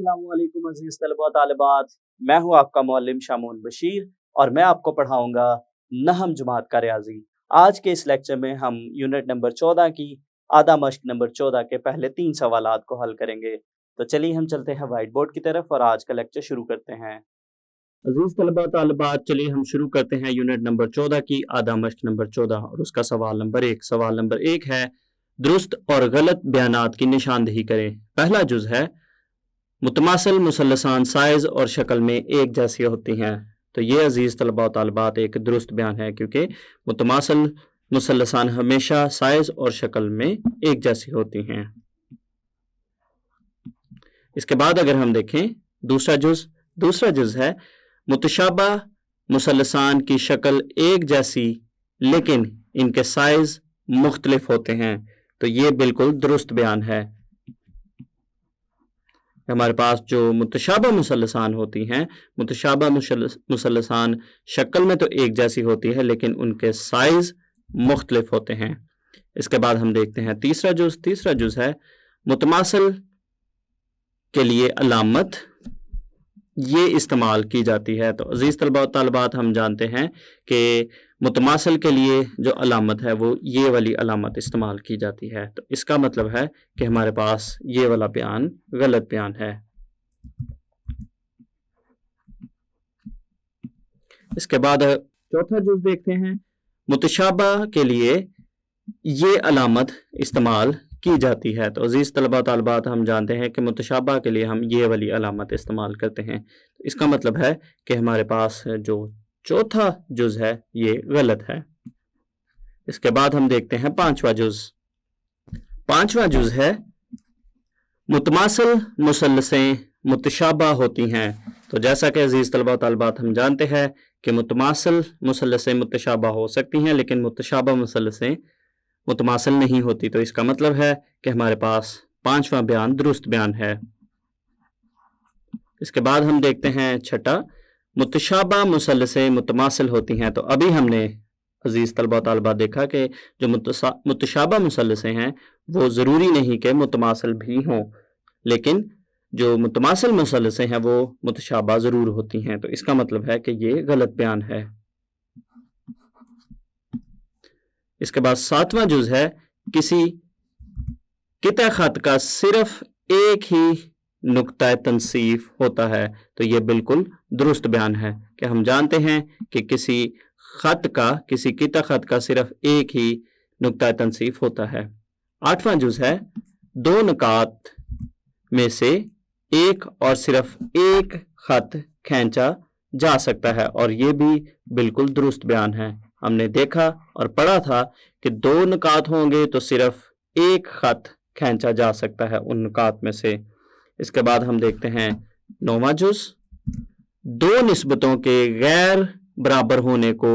अस्सलाम वालेकुम अज़ीज़ तलबा तालिबात। मैं हूँ आपका मौल्लिम शामून बशीर और मैं आपको पढ़ाऊँगा नहम जमात का रियाज़ी। आज के इस लेक्चर में हम यूनिट नंबर 14 की आधा मश्क नंबर 14 के पहले 3 सवालात को हल करेंगे। तो चलिए हम चलते हैं वाइट बोर्ड की तरफ और आज का लेक्चर शुरू करते हैं। अज़ीज़ तलबा तालिबात, चलिए हम शुरू करते हैं यूनिट नंबर 14 की आधा मश्क नंबर 14 और उसका सवाल नंबर 1। सवाल नंबर 1 है, दुरुस्त और गलत बयानात की निशानदही करें। पहला जुज़ है, मुतमासिल मुसल्लसान साइज़ और शक्ल में एक जैसी होती हैं। तो ये अजीज़ तलबा व तालिबात एक दुरुस्त बयान है, क्योंकि मुतमासिल मुसल्लसान हमेशा साइज़ और शक्ल में एक जैसी होती हैं। इसके बाद अगर हम देखें दूसरा जुज़ है, मुतशाबा मुसल्लसान की शक्ल एक जैसी लेकिन इनके साइज़ मुख्तलिफ होते हैं। तो ये बिल्कुल दुरुस्त बयान है। हमारे पास जो मुतशाबा मुसल्लसान होती हैं, मुतशाबा मुसल्लसान शक्ल में तो एक जैसी होती है लेकिन उनके साइज़ मुख्तलिफ होते हैं। इसके बाद हम देखते हैं तीसरा जुज़ है, मुतमासिल के लिए अलामत ये इस्तेमाल की जाती है। तो अजीज़ तलबा तालिबात, हम जानते हैं कि मुतमासिल के लिए जो अलामत है वो ये वाली अलामत इस्तेमाल की जाती है। तो इसका मतलब है कि हमारे पास ये वाला बयान गलत बयान है। इसके बाद चौथा जुज़ देखते हैं, मुतशाबा के लिए ये अलामत इस्तेमाल की जाती है। तो अजीज़ तलबा तालिबात, हम जानते हैं कि मुतशाबा के लिए हम ये वाली अलामत इस्तेमाल करते हैं। तो इसका मतलब है कि हमारे पास जो चौथा जुज़ है ये गलत है। इसके बाद हम देखते हैं पांचवा जुज़ है, मुतमासिल मुसल्लसें मुतशाबा होती हैं। तो जैसा कि अजीज़ तलबा तालिबात हम जानते हैं कि मुतमासिल मुसल्लसें मुतशाबा हो सकती हैं लेकिन मुतशाबा मुसल्लसें मुतमासिल नहीं होती। तो इसका मतलब है कि हमारे पास पांचवा बयान दुरुस्त बयान है। इसके बाद हम देखते हैं छठा, मुतशाबा मुसल्लसें मुतमासिल होती हैं। तो अभी हमने अजीज़ तलबा तालिबात देखा कि जो मुतशाबा मुसल्लसें हैं वो ज़रूरी नहीं कि मुतमासिल भी हों, लेकिन जो मुतमासिल मुसल्लसें हैं वो मुतशाबा ज़रूर होती हैं। तो इसका मतलब है कि ये गलत बयान है। इसके बाद सातवां जुज़ है, किसी किता खत का सिर्फ एक ही नुक्ता तनसीफ होता है। तो ये बिल्कुल दुरुस्त बयान है कि हम जानते हैं कि किसी किता खत का सिर्फ एक ही नुक्ता तनसीफ होता है। आठवां जुज़ है, दो नुकात में से एक और सिर्फ एक खत खींचा जा सकता है और ये भी बिल्कुल दुरुस्त बयान है। हमने देखा और पढ़ा था कि दो नुकात होंगे तो सिर्फ एक खत खींचा जा सकता है उन नुकात में से। इसके बाद हम देखते हैं नौवां जुज़, दो निस्बतों के गैर बराबर होने को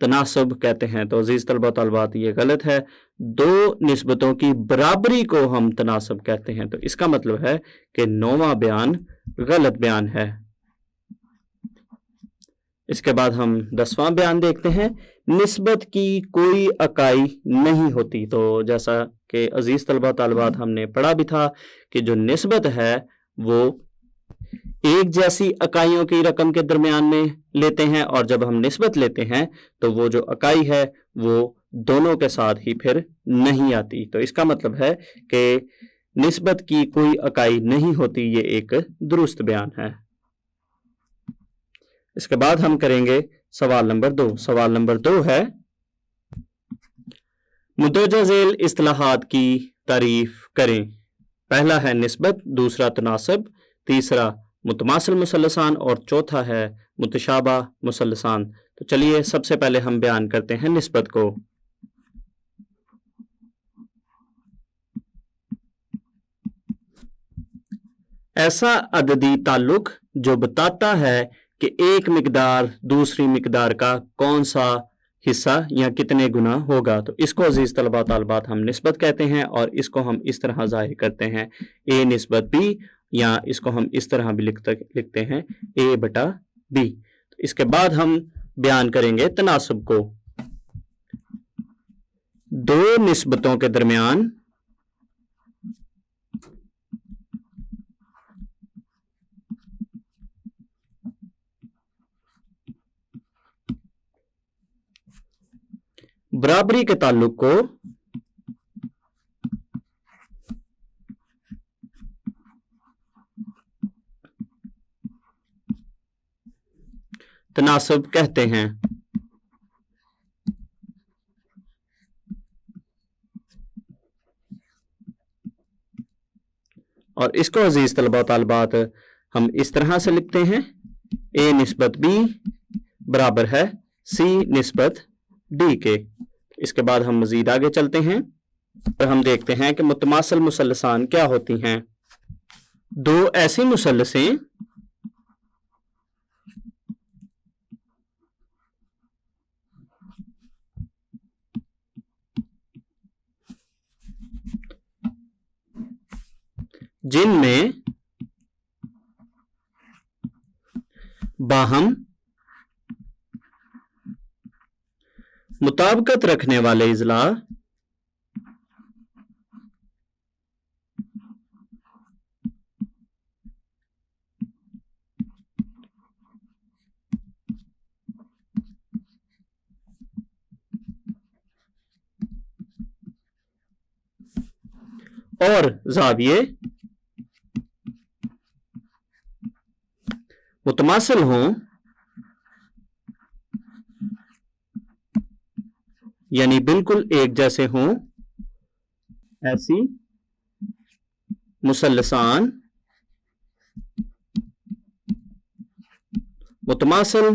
तनासब कहते हैं। तो अजीज़ तलबा तालिबात, ये गलत है। दो निस्बतों की बराबरी को हम तनासब कहते हैं। तो इसका मतलब है कि नौवां बयान गलत बयान है। इसके बाद हम 10वां बयान देखते हैं, निस्बत की कोई इकाई नहीं होती। तो जैसा कि अजीज़ तलबा तालिबात हमने पढ़ा भी था कि जो निस्बत है वो एक जैसी इकाइयों की रकम के दरमियान में लेते हैं और जब हम निस्बत लेते हैं तो वो जो इकाई है वो दोनों के साथ ही फिर नहीं आती। तो इसका मतलब है कि निस्बत की कोई इकाई नहीं होती, ये एक दुरुस्त बयान है। इसके बाद हम करेंगे सवाल नंबर 2। सवाल नंबर 2 है, मुदर्रजा झेल इस्तिलाहात की तारीफ करें। पहला है निस्बत, दूसरा तनासब, तीसरा मुतमासिल मुसल्लसान और चौथा है मुतशाबा मुसल्लसान। तो चलिए सबसे पहले हम बयान करते हैं निस्बत को। ऐसा अददी ताल्लुक जो बताता है कि एक मिकदार दूसरी मिकदार का कौन सा हिस्सा या कितने गुना होगा। तो इसको अजीज़ तलबा तालिबात हम निस्बत कहते हैं और इसको हम इस तरह ज़ाहिर करते हैं, ए निस्बत बी, या इसको हम इस तरह भी लिखते हैं ए बटा बी। तो इसके बाद हम बयान करेंगे तनासब को। दो निस्बतों के दरमियान बराबरी के ताल्लुक को तनासब कहते हैं। और इसको अजीज तलबा तालिबात हम इस तरह से लिखते हैं, ए निस्बत बी बराबर है सी निस्बत डी के। इसके बाद हम मजीद आगे चलते हैं और हम देखते हैं कि मुतमासिल मुसल्लसान क्या होती हैं। दो ऐसी मुसल्लसें जिनमें बाहम मुताबिकत रखने वाले इजला और जाविये मुतमासिल हों, यानी बिल्कुल एक जैसे हों, ऐसी मुसल्लसान मुतमासिल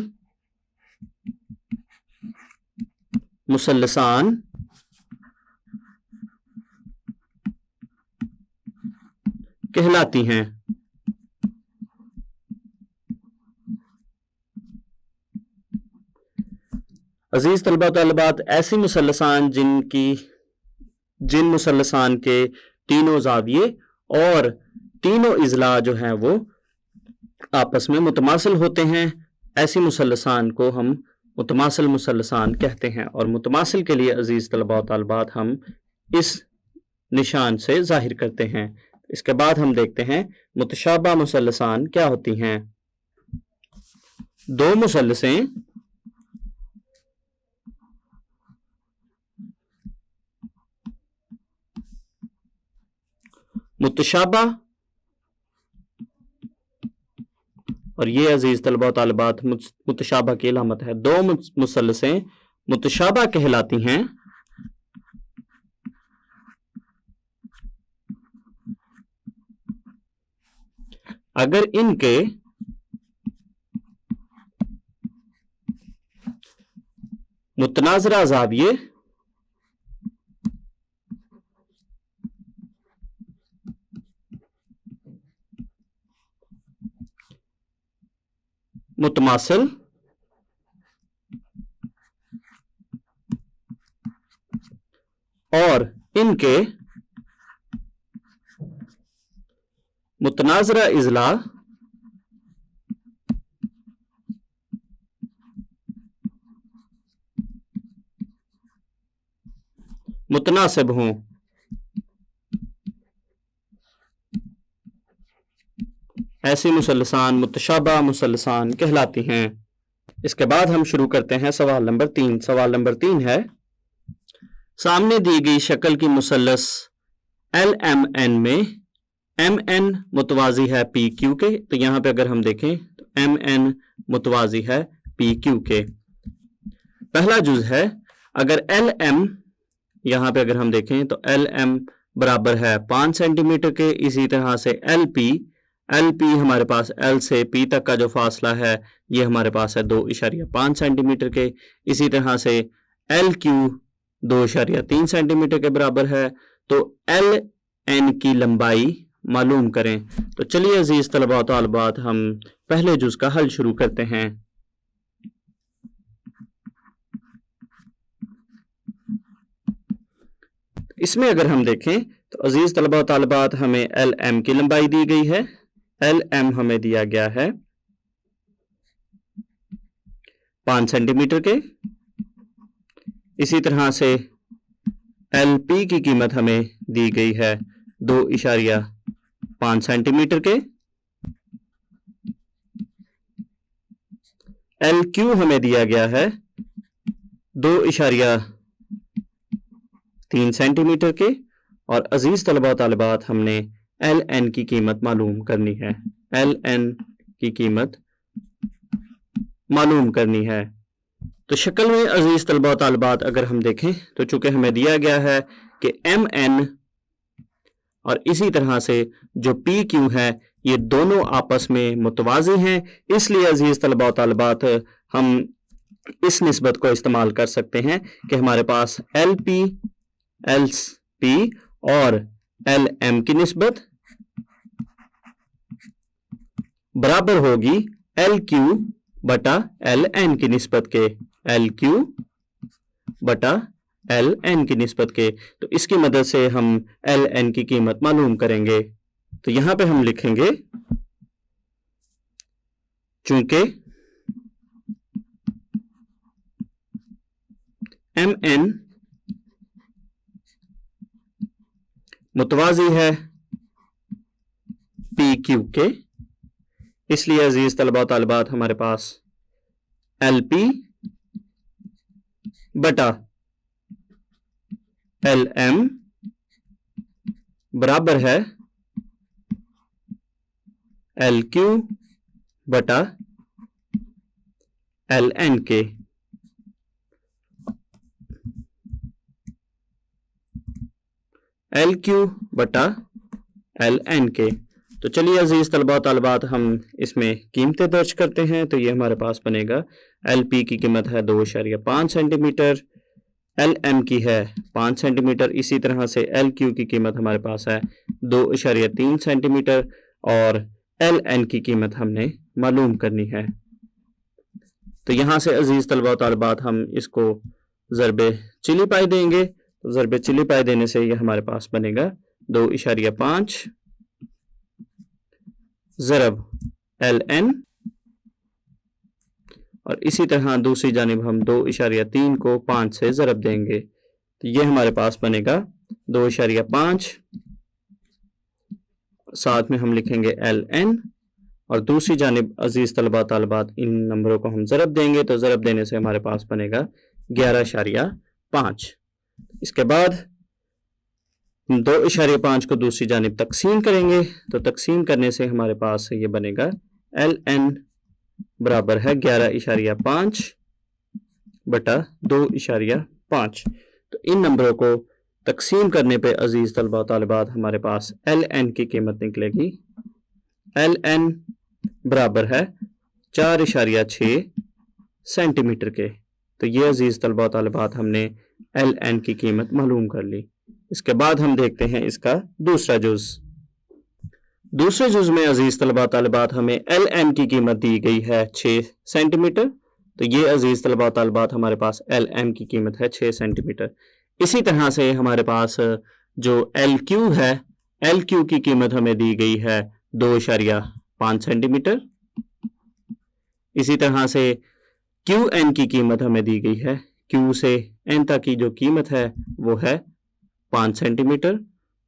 मुसल्लसान कहलाती हैं। अजीज तलबा तालिबात, ऐसी मुसल्लसान जिन मुसल्लसान के तीनों जाविये और तीनों इजला जो हैं वो आपस में मुतमासिल होते हैं, ऐसी मुसल्लसान को हम मुतमासिल मुसल्लसान कहते हैं। और मुतमासिल के लिए अजीज तलबा तालिबात हम इस निशान से जाहिर करते हैं। इसके बाद हम देखते हैं मुतशाबा मुसल्लसान क्या होती हैं। दो मुसल्लसें मुतशाबा, और ये अजीज तलबा तालिबात मुतशाबा की अलामत है। दो मुसल्लसें मुतशाबा कहलाती हैं अगर इनके मुतनाज़रा ज़ाविये मुतमासिल और इनके मुतनाज़रा इजला मुतनासिब हों, ऐसी मुसल्लसान मुतशाबा मुसल्लसान कहलाती हैं। इसके बाद हम शुरू करते हैं सवाल नंबर 3। सवाल नंबर 3 है, सामने दी गई शक्ल की मुसल्लस LMN में MN मुतवाजी है PQ के। तो यहां पे अगर हम देखें तो MN मुतवाजी है PQ के। पहला जुज है, अगर LM यहां पे अगर हम देखें तो LM बराबर है 5 सेंटीमीटर के। इसी तरह से LP हमारे पास L से P तक का जो फासला है ये हमारे पास है 2.5 सेंटीमीटर के। इसी तरह से LQ 2.3 सेंटीमीटर के बराबर है। तो LN की लंबाई मालूम करें। तो चलिए अजीज तलबा तालिबात हम पहले जुज का हल शुरू करते हैं। इसमें अगर हम देखें तो अजीज तलबा तालिबात हमें LM की लंबाई दी गई है। LM हमें दिया गया है 5 सेंटीमीटर के। इसी तरह से LP की कीमत हमें दी गई है 2.5 सेंटीमीटर के। LQ हमें दिया गया है 2.3 3 सेंटीमीटर के, और अजीज तलबा तालिबात हमने एल एन की कीमत मालूम करनी है, एल एन की कीमत मालूम करनी है। तो शक्ल में अजीज तलबा तालिबात अगर हम देखें तो चूंकि हमें दिया गया है कि एम एन और इसी तरह से जो पी क्यू है ये दोनों आपस में मुतवाज़ी हैं, इसलिए अजीज तलबा तालिबात हम इस निस्बत को इस्तेमाल कर सकते हैं कि हमारे पास एल पी और एल एम की निस्बत बराबर होगी एल क्यू बटा एल एन की निस्बत के, एल क्यू बटा एल एन की निस्बत के। तो इसकी मदद से हम एल एन की कीमत मालूम करेंगे। तो यहां पे हम लिखेंगे चूंकि एम एन मुतवाज़ी है पी क्यू के, इसलिए अजीज तलबा तालिबात हमारे पास एल पी बटा एल एम बराबर है एल क्यू बटा एल एन के। एल क्यू बटा एल एन के। तो चलिए अजीज तलबा तालिबात हम इसमें कीमतें दर्ज करते हैं। तो ये हमारे पास बनेगा एल पी की कीमत है 2.5 सेंटीमीटर, एल एम की है 5 सेंटीमीटर, इसी तरह से एल क्यू की कीमत हमारे पास है 2.3 सेंटीमीटर और एल एन की कीमत हमने मालूम करनी है। तो यहाँ से अजीज तलबा तालिबात हम इसको ज़रबे चिली पाई देंगे। तो ज़रबे चिली पाई देने से ये हमारे पास बनेगा 2.5 ज़रब एल एन, और इसी तरह दूसरी जानिब हम 2.3 को 5 से ज़रब देंगे। तो ये हमारे पास बनेगा 2.5, साथ में हम लिखेंगे एल एन, और दूसरी जानिब अजीज तलबा तालिबात इन नंबरों को हम ज़रब देंगे। तो ज़रब देने से हमारे पास बनेगा 11.5। इसके बाद 2.5 को दूसरी जानिब तकसीम करेंगे। तो तकसीम करने से हमारे पास ये बनेगा एल एन बराबर है 11.5 बटा 2.5। तो इन नंबरों को तकसीम करने पे अजीज तलबा तालिबात हमारे पास एल एन की कीमत निकलेगी, एल एन बराबर है 4.6 सेंटीमीटर के। तो ये अजीज तलबा तालिबात हमने एल एन की कीमत मालूम कर ली। इसके बाद हम देखते हैं इसका दूसरा जुज। दूसरे जुज में अजीज तलबा तालिबात हमें एल एन की कीमत दी गई है 6 सेंटीमीटर। तो ये अजीज तलबा तालिबात हमारे पास एल एम की कीमत है 6 सेंटीमीटर। इसी तरह से हमारे पास जो एल क्यू है, एल क्यू की कीमत हमें दी गई है 2.5 सेंटीमीटर। इसी तरह से क्यू एन की कीमत हमें दी गई है, क्यू से एन तक की जो कीमत है वो है 5 सेंटीमीटर।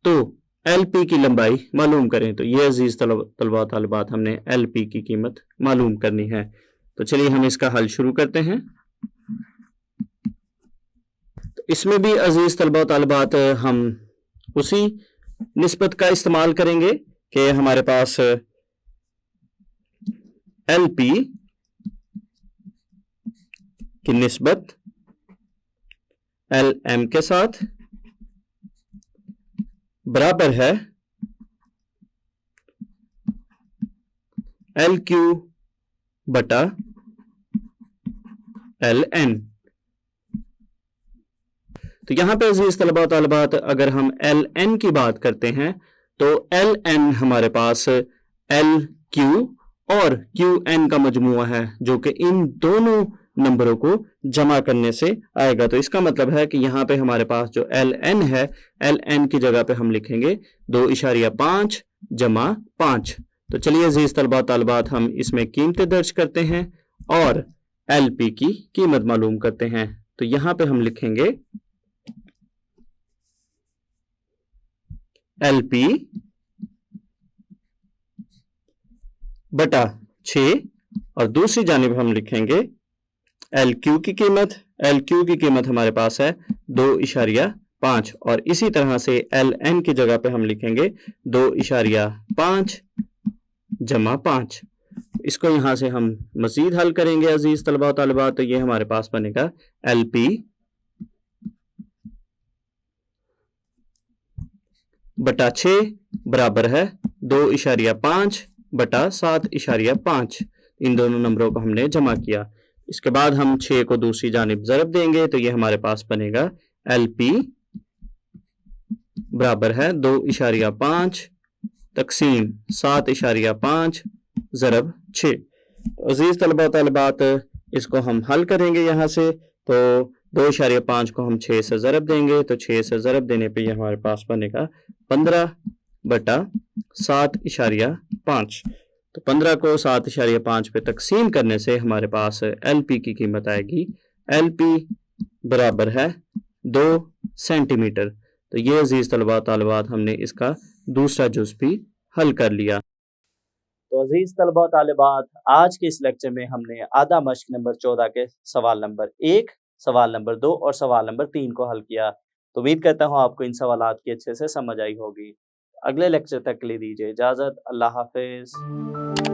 तो एल पी की लंबाई मालूम करें। तो ये अजीज तलबा तालिबात हमने एल पी की कीमत मालूम करनी है। तो चलिए हम इसका हल शुरू करते हैं। तो इसमें भी अजीज तलबा तालिबात हम उसी निस्बत का इस्तेमाल करेंगे कि हमारे पास एल पी की निस्बत एल एम के साथ बराबर है एल क्यू बटा एल एन। तो यहां पे अजीज तलबा तालिबात अगर हम एल एन की बात करते हैं तो एल एन हमारे पास एल क्यू और क्यू एन का मजमुआ है जो कि इन दोनों नंबरों को जमा करने से आएगा। तो इसका मतलब है कि यहाँ पे हमारे पास जो एल एन है, एल एन की जगह पे हम लिखेंगे 2.5 जमा 5। तो चलिए अजीज तलबा तालिबात हम इसमें कीमतें दर्ज करते हैं और एल पी की कीमत मालूम करते हैं। तो यहाँ पे हम लिखेंगे एल पी बटा 6 और दूसरी जानिब हम लिखेंगे एल क्यू की कीमत। एल क्यू की कीमत हमारे पास है 2.5 5 اور इसी तरह से ln की जगह पे हम लिखेंगे 2.5 जमा 5। इसको यहाँ से हम मजीद हल करेंगे अजीज तलबा तालिबात, तो ये हमारे पास बनेगा LP बटा 6 बराबर है 2.5 बटा 7.5। इन दोनों नंबरों को हमने जमा किया। इसके बाद हम 6 को दूसरी जानिब ज़रब देंगे तो ये हमारे पास बनेगा LP बराबर है 2.5 तकसीम 7.5 ज़रब 6। तो अजीज़ तलबा तालिबात इसको हम हल करेंगे यहाँ से, तो 2.5 को हम 6 से ज़रब देंगे तो 6 से ज़रब देने पे ये हमारे पास बनेगा 15 बटा 7.5। तो 15 को 7.5 पे तकसीम करने से हमारे पास LP की कीमत आएगी, LP बराबर है 2 सेंटीमीटर। तो ये अजीज़ तलबा तालिबात हमने इसका दूसरा जुज़ भी हल कर लिया। तो अजीज़ तलबा तालिबात आज के इस लेक्चर में हमने आधा मश्क नंबर 14 के सवाल नंबर 1, सवाल नंबर 2 और सवाल नंबर 3 को हल किया। तो उम्मीद करता हूँ आपको इन सवालात की अच्छे से समझ आई होगी। अगले लेक्चर तक के लिए दीजिए इजाज़त। अल्लाह हाफिज़।